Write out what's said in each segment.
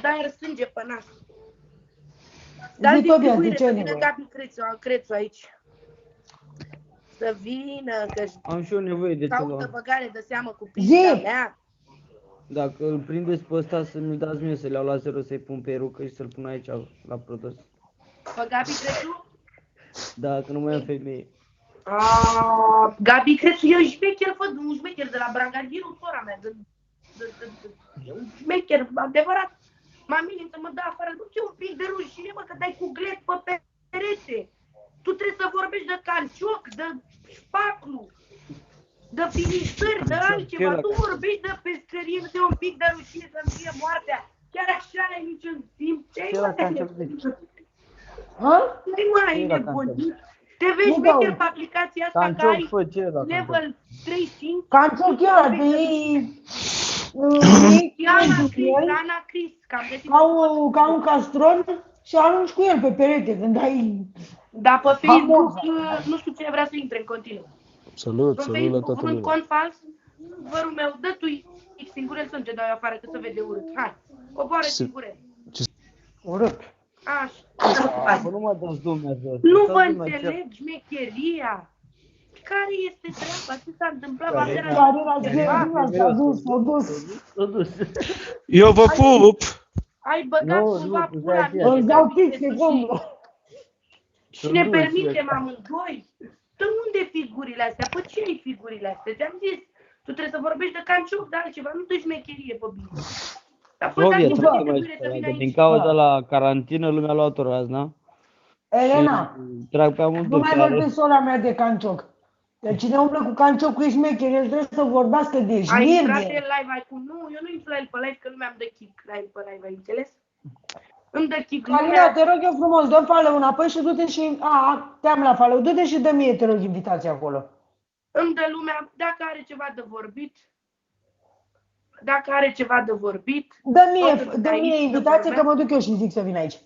da aer sânge pe nas. Dar distribuire, să vină Gabi Crețu aici. Să vină, că am și eu nevoie de ceva. caută băgare de seamă cu pizza mea. Dacă îl prindeți pe ăsta, să mi-l dați mie, să le iau la zero, să-i pun pe rucă și să-l pun aici la produs. Pe Gabi Crețu? Da, că nu mai am femeie. Gabi Crețu e un șmecher, un șmecher de la Brangadierul, sora mea. Un șmecher adevărat. Mamine, să mă dă afară, du-te un pic de rușine, mă, că dai cu glet pe perete. Tu trebuie să vorbești de cancioc, de șpaclu, de finișări, de altceva. Tu vorbești de pescărie, de un pic de rușine să-mi fie moartea. Chiar așa n-ai niciun timp. Nu mai ai nebunit. Te vezi șmecher pe aplicația asta că ai level 35. Cancioc chiar, pe ei... Ana Cris, ca un castron și arunci cu el pe perete când ai... Dar pe Facebook nu știu cine vrea să intre în continuu. Salut la toată lumea. Un cont fals, vărul meu, dă tu X singurel să nu te dau afară că se vede urât. Hai, coboară singurel. Urât. Așa. Nu mă dați Dumnezeu. Nu vă înțeleg șmecheria. Care este treaba? Ce s-a întâmplat? S-a dus. Eu vă pup! Ai băgat cumva pula mea. Îți dau pixe, cum? Și ne permitem amândoi. De unde figurile astea? Pe ce ai figurile astea? Ți-am zis. Tu trebuie să vorbești de cancioc, de altceva, nu de șmecherie pe bine. Dar fă din cauza la carantină, lumea a luat-o razna. Elena, trag pe amândoi. nu mai vorbesc sora mea de cancioc. Deci cine umblă cu cancioc cu șmecher, el trebuie să vorbească de șmir. Ai intrat el live, nu, eu nu intru la el pe live, că lumea îmi dă kick la el pe live, ai înțeles? Îmi dă kick. Alina, te rog eu frumos, dă follow înapoi și du-te și... te-am la follow, du-te și dă mie, te rog, invitația acolo. Îmi dă lumea, dacă are ceva de vorbit, dacă are ceva de vorbit... Dă mie invitație, că mă duc eu și zic să vin aici.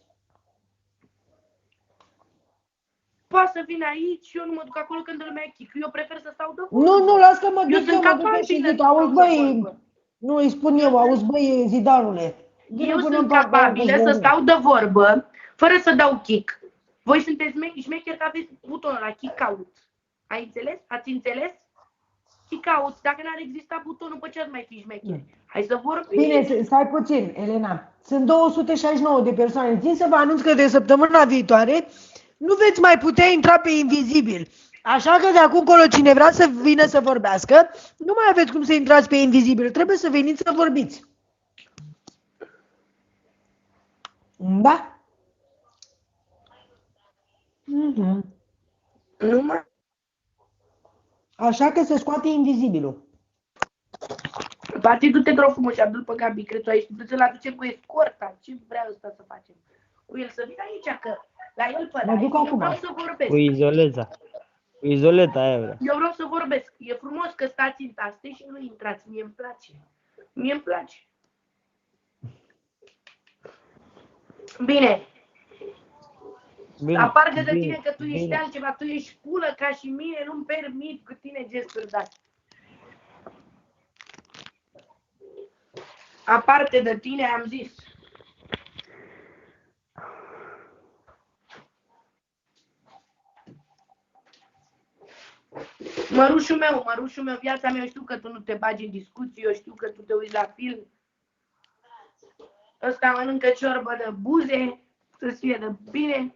Poate să vin aici și eu nu mă duc acolo când lumea e chic. Eu prefer să stau de vorbă. Nu, las că mă duc, eu mă duc și zic, auzi băi, nu îi spun eu, auzi băi, Zidanule. Eu sunt capabilă să stau de vorbă, fără să dau kick. Voi sunteți șmecheri că aveți butonul ăla, kick out. Ai înțeles? Ați înțeles? Kick out. Dacă n-ar exista butonul, pe ce ați mai fi șmecheri? Hai să vorbim. Bine, stai puțin, Elena. Sunt 269 de persoane. Țin să vă anunț că de săptămâna viitoare nu veți mai putea intra pe Invizibil. Așa că de acum încolo cine vrea să vină să vorbească, nu mai aveți cum să intrați pe Invizibil. Trebuie să veniți să vorbiți. Da? Numai. Așa că se scoate Invizibilul. Partidul te rog frumos și Abdul pe Gabi Crețu aici. Să-l aducem cu escorta. Ce vrea ăsta să facem? Cu el să vină aici, că la el pe la eu vreau să vorbesc. Cu izoleza. Cu izoleta aia vreau. Eu vreau să vorbesc. E frumos că stați în taste și nu intrați. Mie îmi place. Mie îmi place. Bine. Apar de tine că tu ești altceva. Tu ești pulă ca și mine. Nu-mi permit cu tine gesturi de-astea. Aparte de tine, am zis. Mărușul meu, viața mea, eu știu că tu nu te bagi în discuții, eu știu că tu te uiți la film. Ăsta mănâncă ciorbă de buze, să-ți fie de bine.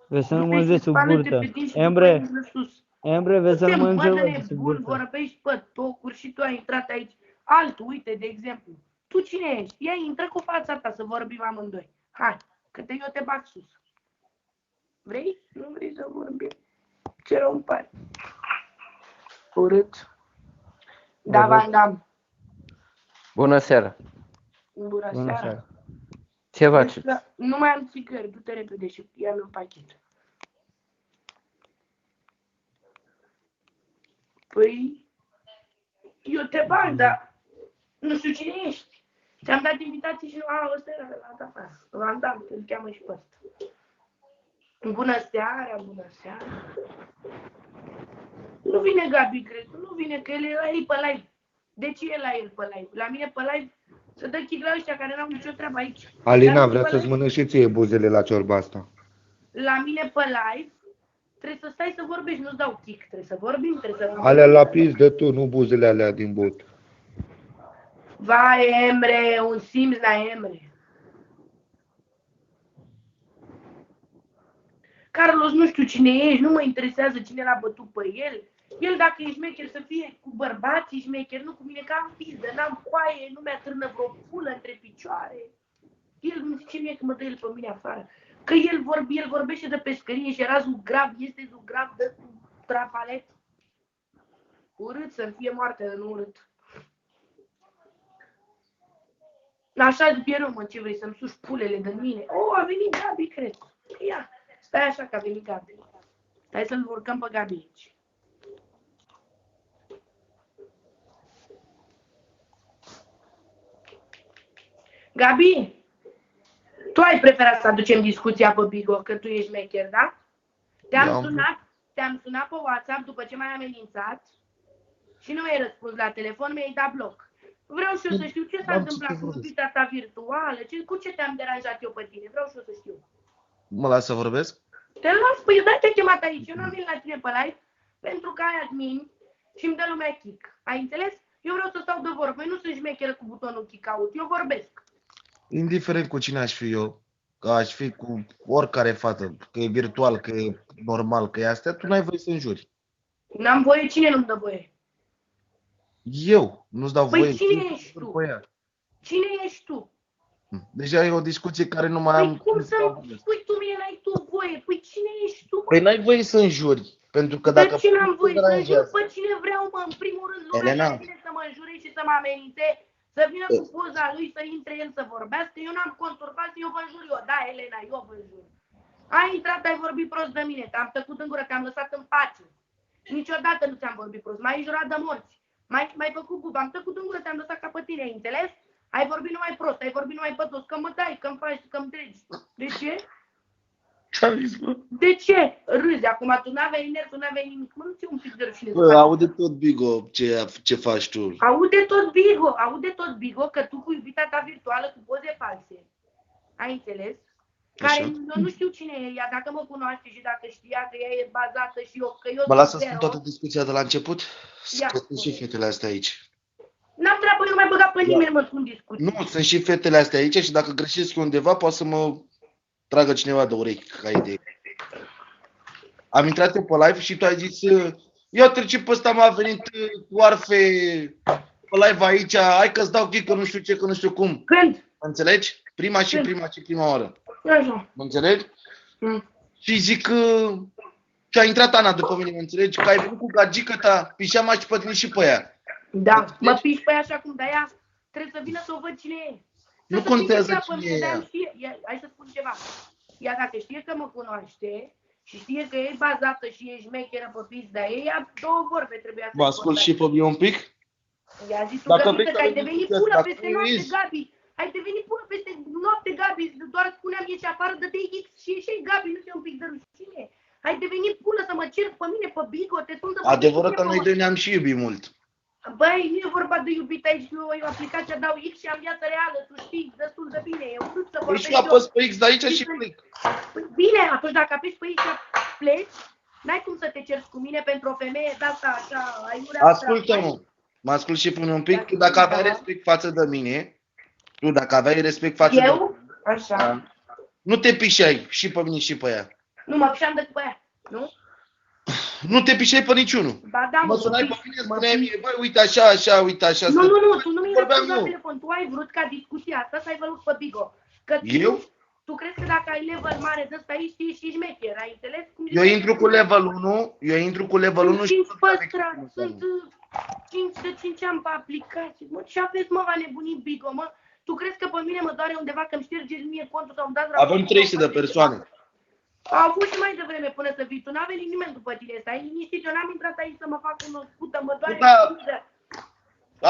Vezi să nu mânge sub burtă. Embre, vezi să nu mânge sub burtă. Vorbești pe tocuri și tu ai intrat aici. Altul, uite, de exemplu. Tu cine ești? Ia, intră cu fața ta să vorbim amândoi. Hai, că eu te bag sus. Vrei? Nu vrei să vorbim? Ce rău îmi pare. Urât. Da, Van Damme. Bună seara. Bună seara. Ce faci? Nu mai am țigări, du-te repede și ia-mi un pachet. Păi, eu te bag, dar nu știu cine ești. Ți-am dat invitații și ăsta era de la ta. Van Damme, îl cheamă și pe ăsta. Bună seara, bună seara. Nu vine Gabi Crețu, nu vine, că el e la ei pe live. De ce e la el pe live? La mine pe live Să dă chig la ăștia care n-au nicio treabă aici. Alina, Dar vrea pe să-ți la- mănânci și ție buzele la ciorba asta. La mine pe live trebuie să stai să vorbești, nu-ți dau kick. Trebuie să vorbim, trebuie să... Alea la pis de tu, nu buzele alea din bot. Vai, Emre, un simț la Emre. Carlos, nu știu cine ești, nu mă interesează cine l-a bătut pe el. El, dacă e șmecher, să fie cu bărbații șmecher, nu cu mine, că am pizdă, n-am coaie, nu mi-a târnă vreo pulă între picioare. El îmi zice mie că mă dă el pe mine afară. Că el vorbește de pescărie și era zugrav, este zugrav, dă cu trafalet. Urât să-mi fie moarte de nu urât. Așa de rău, mă, ce vrei, să-mi suși pulele de mine? Oh, a venit Gabi, cred. Ia, stai așa că a venit Gabi. Hai să-l urcăm pe Gabi aici. Gabi, tu ai preferat să aducem discuția pe Bigo, că tu ești mecher, da? Te-am sunat pe WhatsApp după ce m-ai amenințat și nu mi-ai răspuns la telefon, mi-ai dat bloc. Vreau și eu să știu ce s-a întâmplat cu iubita ta virtuală, cu ce te-am deranjat eu pe tine, vreau și eu să știu. Mă las să vorbesc? Te las, păi da, te-ai chemat aici, eu n-am venit la tine pe live pentru că ai admin și îmi dă lumea kick. Ai înțeles? Eu vreau să stau de vorbă, păi nu sunt șmecheră cu butonul kick out, eu vorbesc. Indiferent cu cine aș fi eu, că aș fi cu oricare fată, că e virtual, că e normal, că e astea, tu n-ai voie să înjuri. N-am voie, cine nu-mi dă voie? Eu nu-ți dau Păi voie. cine ești tu? Pe ea. Cine ești tu? Deja e o discuție care nu mai Păi am. cum să-mi spui tu mie, n-ai tu voie? Păi cine ești tu? Păi n-ai voie să înjuri. Pentru că Pe dacă ce n-am voie să înjur? deranjează. Pe cine vreau, mă? În primul rând, lumea Elena. care vine să mă înjure și să mă amenințe, să vină cu poza lui, să intre el să vorbească. Eu n-am conturbat, eu vă înjur eu. Da, Elena, eu vă înjur. Ai intrat, ai vorbit prost de mine, te-am tăcut în gură, te-am lăsat în pace. Niciodată nu ți-am vorbit prost, m-ai jurat de morți. M-ai făcut buba, am tăcut în gură, te-am lăsat ca pe tine, ai înțeles? Ai vorbit numai prost, ai vorbit numai pătos, că mă dai, că-mi faci, că-mi treci. De ce? Ce-am zis, mă? De ce? Râzi, acum tu n-aveai nervi, tu n-aveai nimic. Mă, nu ți un pic de rușine. Bă, aude tot Bigo ce faci tu. Aude tot Bigo că tu cu iubita ta virtuală cu poze false. Ai înțeles? Care Așa. eu nu știu cine e ea, dacă mă cunoaște și dacă știa că ea e bazată și eu, că eu Mă lasă să sunt spun zero. toată discuția de la început? Ia. Că sunt și fetele astea aici. N-am treabă, eu nu mai băga pe nimeni, mă, în discuții. Nu, sunt și fetele astea aici și dacă greșesc eu undeva, poate să mă tragă cineva de urechi ca idee. Am intrat eu pe live și tu ai zis ia trece pe ăsta, m-a venit cu arfe pe live aici, hai că-ți dau kick, că nu știu ce, că nu știu cum. Când? Înțelegi? Prima oară. Așa. Mă înțelegi? Mm. Și zic și a intrat Ana după mine, mă înțelegi? Că ai venit cu gagică ta, pișeam și pe tine și pe ea. Da, mă piși pe ea așa cum de aia trebuie să vină să o văd cine e. Nu Trebuie să contează vină cine pe e mine, ea. dar hai să spun ceva. Ea dacă știe că mă cunoaște și știe că e bazată și e șmecheră pe pizda ei, ea două vorbe trebuia să Vă ascult și pe mine un pic? I-a zis tu, Dacă Gabi, vrei că să ai vedem devenit ce pulă dacă peste nu noapte, ești. Gabi. Ai devenit pulă peste noapte, Gabi. Doar spuneam ieși afară, dă-te X și ieși, Gabi, nu te un pic de rușine. Ai devenit pulă să mă cer pe mine, pe Bigo, te sun să mă Adevărul cer că pe noi mă- doi ne-am și iubit mult. Băi, nu e vorba de iubit aici, eu aplicația dau X și am viață reală, tu știi destul de bine, e urât să Păi vorbesc și eu apăs pe X de aici și plec. Păi, bine, atunci dacă apeși pe aici pleci, n-ai cum să te ceri cu mine pentru o femeie de asta așa, aiurea. Ascultă-mă, mă ascult și pe mine un pic. Tu dacă aveai respect față de mine, Eu? Așa. nu te pișeai și pe mine și pe ea. Nu mă pișeam decât pe aia, nu? Nu te pișeai pe niciunul. Ba da, Mă sunai pe piș, mine, mă spuneai piș. mie, băi, uite așa, uite așa. Nu, tu nu mi-ai Vorbeam răspuns la eu. telefon, tu ai vrut ca discuția asta să ai văzut pe Bigo. Că Eu? tu crezi că dacă ai level mare de ăsta aici, știi și șmecher, ai înțeles? Cum Eu intru cu level 1, Sunt 5 păstrați, sunt 5 de 5 ani pe aplicație. Mă, ce aveți, mă, va nebunit Bigo, mă? Tu crezi că pe mine mă doare undeva că îmi șterge mie contul sau îmi dați Avem 300 de persoane. Au avut și mai devreme până să vii. Tu n-a venit nimeni după tine, stai liniștit. Eu n-am intrat aici să mă fac o scută, mă doare. Da.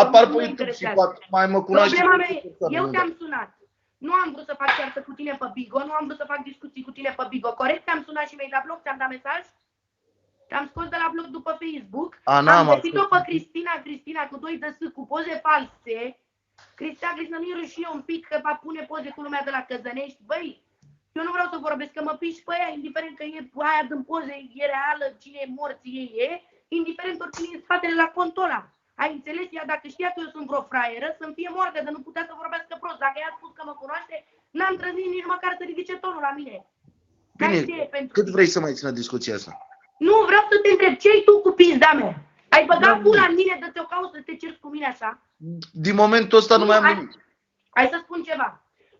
Apar Nu pe mă YouTube și interesează. poate mai mă cunoaște. Problema mea e, eu te-am sunat. Nu am vrut să fac ceartă cu tine pe Bigo, nu am vrut să fac discuții cu tine pe Bigo. Corect? Te-am sunat și mi-ai dat bloc, ți-am dat mesaj? Te-am scos de la bloc după Facebook. A, n-am Am găsit-o ascultat. pe Cristina cu 2 de S, cu poze false. Cristian, să nu-i rușine un pic că va pune poze cu lumea de la Căzănești. Băi, eu nu vreau să vorbesc, că mă piși pe ea, indiferent că e aia din poze, e reală, cine e morții ei e, indiferent oricine e în spatele la contul ăla. Ai înțeles? Ea dacă știa că eu sunt vreo fraieră, să-mi fie moarte, de nu putea să vorbească prost. Dacă ea a spus că mă cunoaște, n-am trăzit nici măcar să ridice tonul la mine. Bine, cât vrei să mai țină discuția asta? Nu, vreau să te întreb, ce-i tu cu pizda mea? Ai băgat pula în mine de te-o cauți să te ceri cu mine așa? Din momentul ăsta nu mai am nimic. Hai să spun ceva.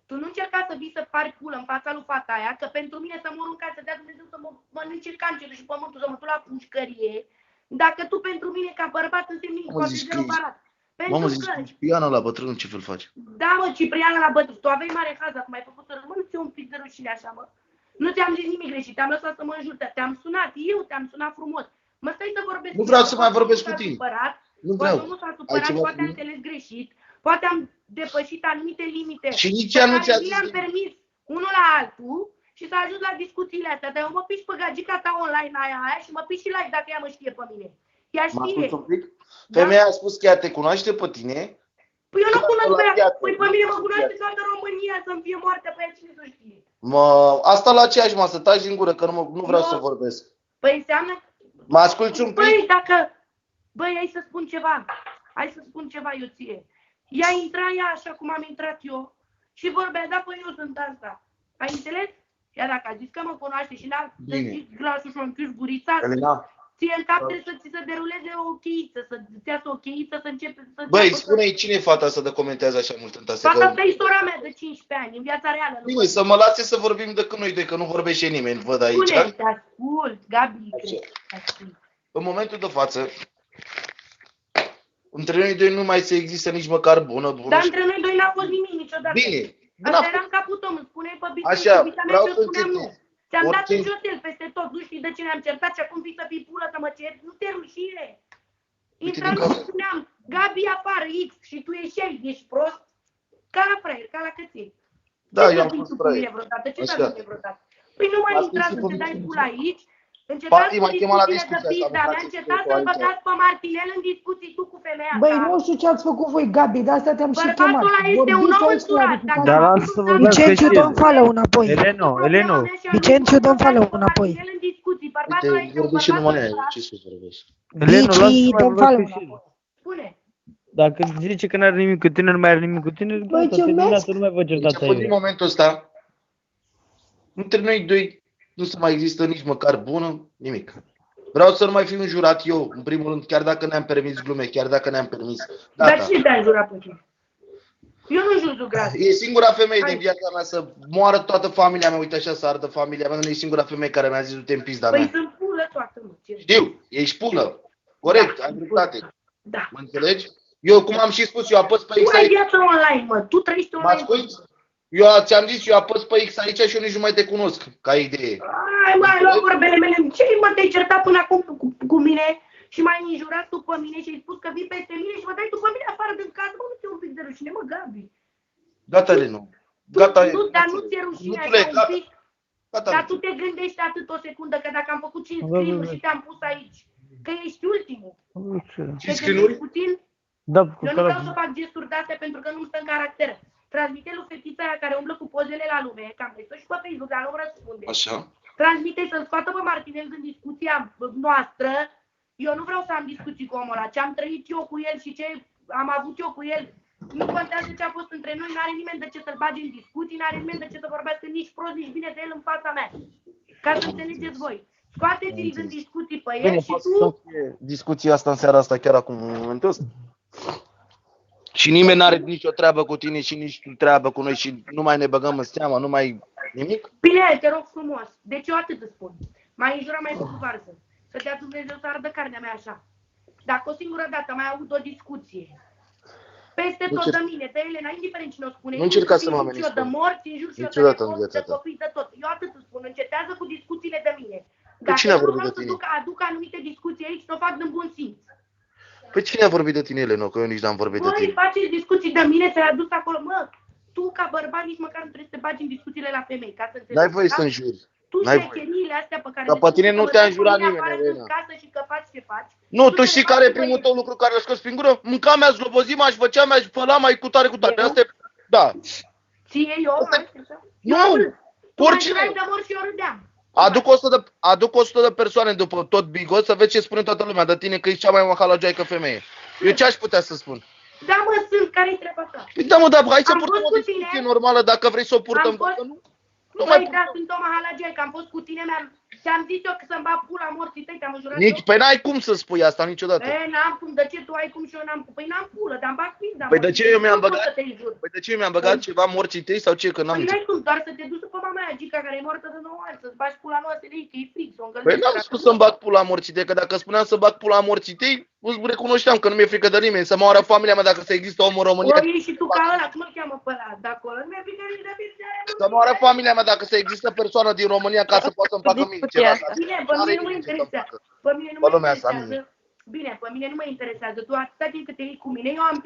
Tu nu încerca să vii să pari pulă în fața lui fata aia, că pentru mine să mor în casă, să dea Dumnezeu să mă mănânce cancerul și pământul, să mă duc la pușcărie. Dacă tu pentru mine ca bărbat însemni cu zero barat. Mamă, zici, Cipriana la bătrân, ce fel faci? Da, mă, Cipriana la bătrân. Tu aveai mare hază, acum ai făcut să rămâni un pic de rușine așa, mă. Nu ți-am zis nimic greșit, te-am lăsat să mă înjur, te-am sunat, eu te-am sunat frumos. Mă stai să vorbesc. Nu vreau să mai vorbesc cu tine. Nu vreau. Poate nu s-a supărat, poate am înțeles greșit, poate am depășit anumite limite. Și nici ea nu ți-a zis. Am permis unul la altul și s-a ajuns la discuțiile astea. Dar eu mă piși pe gagica ta online aia și mă piși și live dacă ea mă știe pe mine. Ea știe. Femeia a spus că ea te cunoaște pe tine. Păi eu nu cunosc pe ea. Păi pe mine mă cunoaște toată România, să-mi fie moarte pe ea, cine să știe. Asta la aceeași masă, taci din gură, că nu vreau să vorbesc. Păi înseamnă... Mă asculti un pic? Băi, Băi, hai să spun ceva. Hai să spun ceva eu ție. Ea intra ea așa cum am intrat eu și vorbea, da, păi eu sunt asta. Ai înțeles? Iar dacă a zis că mă cunoaște și n-a zis glasul și-o închis gurița, ție în cap trebuie să ți se deruleze o cheiță, să-ți iasă o cheiță, să începe să... Băi, spune-i cine e fata asta de comentează așa mult în tase? Fata asta e sora mea de 15 ani, în viața reală. Bine, să mă lase să vorbim decât noi doi, că nu vorbește nimeni, văd aici. Spune, te ascult, Gabi, cred. În momentul de față, între noi doi nu mai se există nici măcar bună. Dar între noi doi n-a fost nimic niciodată. Bine. Asta era în capul tău, îmi spuneai pe bici, așa, vreau să spuneam nu. Ți-am dat un jotel peste tot, nu știi de ce ne-am certat și acum vii să fii pulă să mă ceri, nu te rușine. Intram și spuneam, Gabi afară, X, și tu ieșeai, ești prost, ca la fraier, ca la căței. Da, eu am fost fraier. Ce ți-a zis vreodată? Păi nu mai intra să te dai pula aici. Încetați cu discuțiile de pizda mea, încetați să băgați pe Martinel în discuții tu cu femeia ta. Băi, nu știu ce ați făcut voi, Gabi, de asta te-am și chemat. Bărbatul ăla este un om însurat. Dar lasă să vorbească Vicențiu, dă-mi follow înapoi. Eleno. Vicențiu, dă-mi follow înapoi. Uite, vorbești și numai aia, ce să vorbești? Eleno, lasă să mai vorbească și el. Spune. Dacă zice că n-are nimic cu tine, nu mai are nimic cu tine, gata, terminată, nu mai vă certați aici. Din momentul ăsta, între noi doi nu se mai există nici măcar bună, nimic. Vreau să nu mai fiu înjurat eu, în primul rând, chiar dacă ne-am permis glume, chiar dacă ne-am permis. Gata. Dar cine te-a înjurat pe tine? Eu nu jur grație. E singura femeie din viața mea să moară toată familia mea, uite așa, să ardă familia mea, nu e singura femeie care mi-a zis du-te în pizda mea. Păi sunt pulă toată, mă. Știu, ești pulă. Corect, ai dreptate. Da. Mă înțelegi? Eu, cum am și spus, eu apăs pe X Tu ai aici. viață online, mă. Tu trăiești online. Mă asculti? Eu ți-am zis, eu apăs pe X aici și eu nici nu mai te cunosc, ca idee. Ai, mă, ai luat vorbele mele. Ce mă, te-ai certat până acum cu mine și m-ai înjurat tu pe mine și ai spus că vii peste mine și mă dai tu pe mine afară din casă. Mă, nu ți-e un pic de rușine, mă, Gabi. Gata, Lenu. Gata, Dar nu ți-e rușine așa un pic. Dar tu te gândești atât o secundă că dacă am făcut 5 screen-uri și te-am pus aici, că ești ultimul. Ce screen-uri? Da, eu nu vreau să fac gesturi de-astea pentru că nu-mi stă în caracter. Transmite lui fetița aia care umblă cu pozele la lume, că am văzut și pe Facebook, dar nu răspunde. Așa. Transmite să-l scoată pe Martinel din discuția noastră. Eu nu vreau să am discuții cu omul ăla. Ce am trăit eu cu el și ce am avut eu cu el, nu contează ce a fost între noi, n-are nimeni de ce să-l bage în discuții, n-are nimeni de ce să vorbească nici prost, nici bine de el în fața mea. Ca să înțelegeți voi. Scoateți-l din discuții pe el și tu... Discuția asta în seara asta, chiar acum, în momentul ăsta. Și nimeni n-are nicio treabă cu tine și nici tu treabă cu noi și nu mai ne băgăm în seama, nu mai nimic? Bine, te rog frumos. Deci eu atât îți spun. Mai înjurat, mai făcut varză. Să dea Dumnezeu să ardă carnea mea așa. Dacă o singură dată mai avut o discuție peste tot de mine, de Elena, indiferent cine o spune, nu încerca să mă ameninți. Eu de morți, înjur și eu de copii, de tot. Eu atât îți spun, încetează cu discuțiile de mine. Dacă cine a nu vorbit vreau de să tine? aduc anumite discuții aici, să o fac din bun simț. Păi cine a vorbit de tine, Elena? Că eu nici n-am vorbit de tine. Voi faceți discuții de mine, ți-ai adus acolo, mă. Tu, ca bărbat, nici măcar nu trebuie să te bagi în discuțiile la femei, ca să înțelegi. N-ai voie să înjuri. Tu șecheriile astea pe care... Dar pe tine nu te-a înjurat nimeni, Elena. Casă și că faci ce faci. Nu, tu știi care e primul tău lucru care l-a scos prin gură? Mâncam, mi-a zlobozit, m-aș făcea, mi-aș spăla, mai cu tare. Asta e, da. Ție eu, Nu, oricine. Tu de mor și eu râdeam. Aduc 100 de persoane după tot Bigos să vezi ce spune toată lumea de tine, că ești cea mai mahalajoaică femeie. Eu ce aș putea să spun? Da, mă, sunt, care-i treaba ta? Da, mă, dar hai să Am purtăm fost o cu discuție tine. normală dacă vrei să o purtăm. Dacă nu mai Păi, da, sunt o mahalajoaică, am fost cu tine, ți-am zis eu că să-mi bag pula morții tăi, te-am înjurat eu. Păi n-ai cum să spui asta niciodată. N-am cum, de ce tu ai cum și eu n-am cum? Păi n-am pulă, dar-mi bag pizda. Păi de ce eu mi-am băgat? Păi de ce eu mi-am băgat ceva morții tăi sau ce? Că n-am Păi ce. n-ai cum, doar să te duci după mama aia, Gica, care e moartă de 9 ani, să-ți bagi pula noastră de ei, că e frig, să o Păi îngălzești. n-am spus să-mi bag pula morții tăi, că dacă spuneam să bag pula morții tăi, îți recunoșteam că nu mi-e frică de nimeni, să moară familia mea dacă să există om în România. Ori ești și tu ca ăla, cum îl cheamă pe ăla, de acolo, nu mi-e frică nici de viața aia. Să moară familia mea dacă să există persoană din România ca să poată să-mi facă mie ceva. Bine, pe mine nu mă interesează. Pe mine nu mă interesează. Bine, pe mine nu mă interesează. Tu atâta timp cât te iei cu mine, eu am...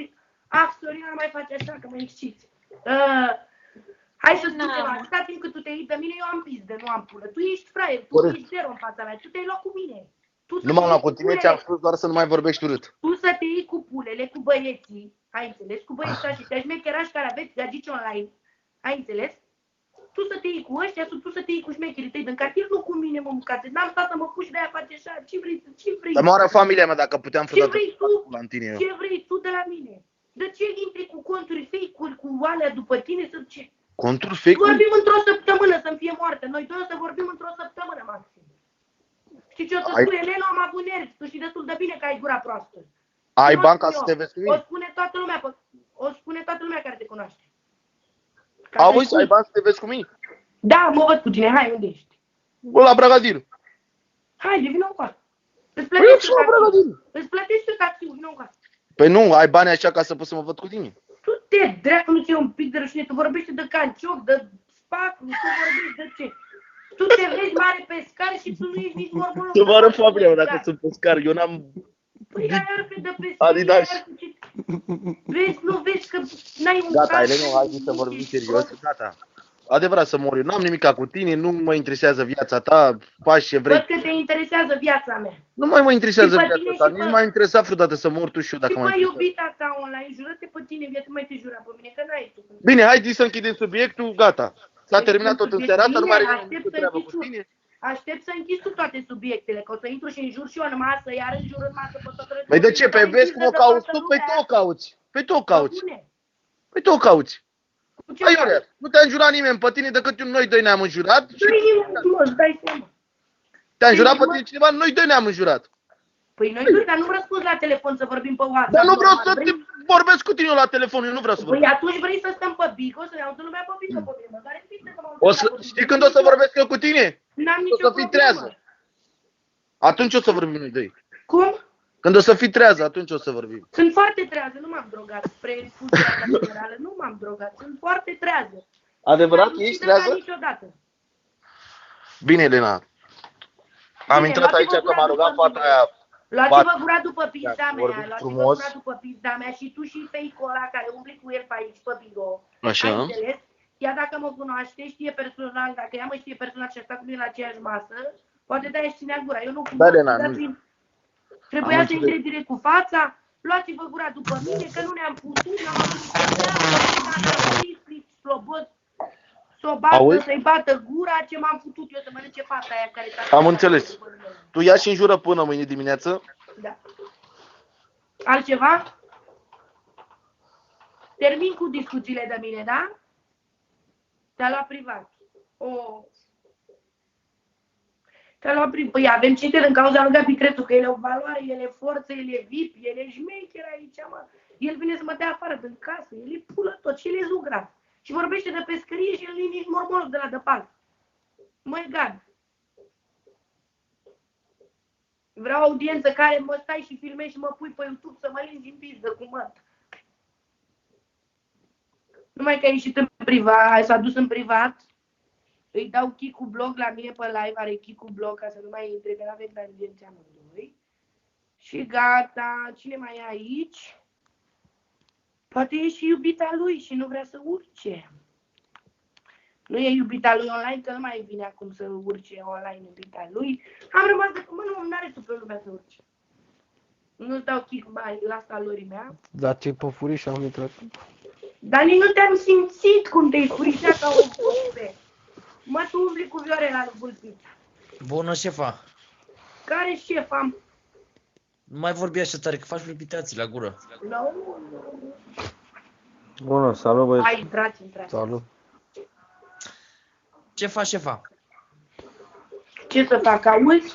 Sorina, mai face așa, că mă exciți. Hai să spun ceva, atâta timp cât tu te iei de mine, eu am pizdă, nu am pulă. Tu ești fraier, tu ești zero în fața mea, tu te-ai luat cu mine. Nu m-am luat cu tine, ți-am spus doar să nu mai vorbești urât. Tu să te iei cu pulele, cu băieții, ai înțeles? Cu băieții și te șmecherași care aveți gagici online, ai înțeles? Tu să te iei cu ăștia, tu să te iei cu șmecherii tăi din cartier, nu cu mine, mă, mâncați. N-am stat să mă puși de aia, face așa, ce vrei, ce vrei? Să moară familia mea dacă puteam Ce vrei tu? în tine eu. Ce vrei tu de la mine? De ce intri cu conturi fake-uri, cu alea după tine, să ce? Conturi fake-uri? Vorbim într-o săptămână să-mi fie moartă. Noi doi o să vorbim într-o săptămână, maxim. Știi ce o să spune? Elena, am avut nervi, tu știi destul de bine că ai gura proastă. Ai bani ca să te vezi cu mine? O spune toată lumea care te cunoaște. Auzi, ai bani să te vezi cu mine? Da, mă văd cu tine, hai, unde ești? Bă, la Bragadiru. Hai, vină încoace. Îți plătești tu taxiul, vină încoace. Păi nu, ai bani așa ca să poți să mă văd cu tine. Tu te dracu, nu ți-e un pic de rușine, tu vorbești de cancioc, de spacul, tu vorbești de ce? Tu te vezi mare pescar și tu nu ești nici mormolog. Să moară familia mea dacă sunt pescar, eu n-am... Păi ai arfe de pescar, Adidas. Vezi, nu vezi că n-ai un Gata, Elena, hai să vorbim serios, gata. Adevărat să mor eu, n-am nimica cu tine, nu mă interesează viața ta, faci ce vrei. Văd că te interesează viața mea. Nu mai mă interesează viața ta, nici pe- m-a interesat vreodată să mor tu și eu Și dacă mă pe interesează. iubita ta online, jură-te pe tine, viața mai te jura pe mine, că n-ai tu. Bine, hai să închidem subiectul, gata. S-a terminat tot în seara asta, nu mai are nimeni cu treabă cu tine. Aștept să închizi tu toate subiectele, că o să intru și în jur și eu în masă, iar în jur în masă pe toată Păi de ce? Păi vezi cum o cauți tu? Păi tu o cauți. Păi tu o cauți. Păi tu o cauți. Aiurea, nu te-a înjurat nimeni pe tine decât noi doi ne-am înjurat. Dai seama. Te-a înjurat pe tine cineva, noi doi ne-am înjurat. Păi noi doi, dar nu răspunzi la telefon să vorbim pe WhatsApp. Dar nu vreau să te vorbesc cu tine la telefon, eu nu vreau să Păi vorbesc. atunci vrei să stăm pe Bigo, să ne audă lumea pe Bigo pe mine. Care piste că m-am Știi când o să vorbesc eu cu tine? N-am O nicio să fii trează. Atunci o să vorbim noi doi. Cum? Când o să fii trează, atunci o să vorbim. Sunt foarte trează, nu m-am drogat spre fuziunea generală, nu m-am drogat, sunt foarte trează. Adevărat? N-am Ești drogat trează? niciodată. Bine, Elena. Am intrat aici că m-a rugat fata aia. Luați-vă gura după pizda Dacă mea, vorbim luați-vă frumos. gura după pizda mea și tu și fake-ul ăla care umbli cu el pe aici, pe Bigo. Așa. Ai înțeles? Ea dacă mă cunoaște, știe personal, dacă ea mă știe personal și a stat cu mine la aceeași masă, poate de-aia își ținea gura. Eu nu Da, Elena, dar nu. trebuia Am să intre direct cu fața, luați-vă gura după mine, că nu ne-am putut, n-am avut nici slobos, să o bată, să-i bată gura, ce m-am putut eu să mănânce fata aia care s-a... Am înțeles. Tu ia și înjură până mâine dimineață. Da. Altceva? Termin cu discuțiile de mine, da? Te-a luat privat. Te-a luat privat. Păi avem cinte în cauza lui Gabi Crețu, că el e o valoare, el e forță, el e VIP, el e șmecher aici, mă. El vine să mă dea afară din casă, el e pulă tot și el e zugrav. Și vorbește de pescărie și el e nici mormolog de la dăpal. Măi, Gabi. Vreau audiență care mă stai și filmezi și mă pui pe YouTube să mă lingi în pizdă cu măt. Numai că ai ieșit în privat, s-a dus în privat, îi dau kick cu blog la mine pe live, are kick cu blog ca să nu mai intre, că n-avem audiență amândoi. Și gata, cine mai e aici? Poate e și iubita lui și nu vrea să urce. Nu e iubita lui online, că nu mai vine acum să urce online iubita lui. Am rămas de mă, nu are super lumea să urce. Nu-ți dau kick bani la salorii mea. Dar ce păfuriș am intrat. Dar nici nu te-am simțit cum te-ai furișat ca o vulpe. Mă, tu umbli cu Viorela în vulpit. Bună, șefa. Care șef am? Nu mai vorbi așa tare, că faci palpitații la gură. No. Bună, salut băieți. Hai, intrați. Salut. Ce faci, șefa? Ce să fac, auzi?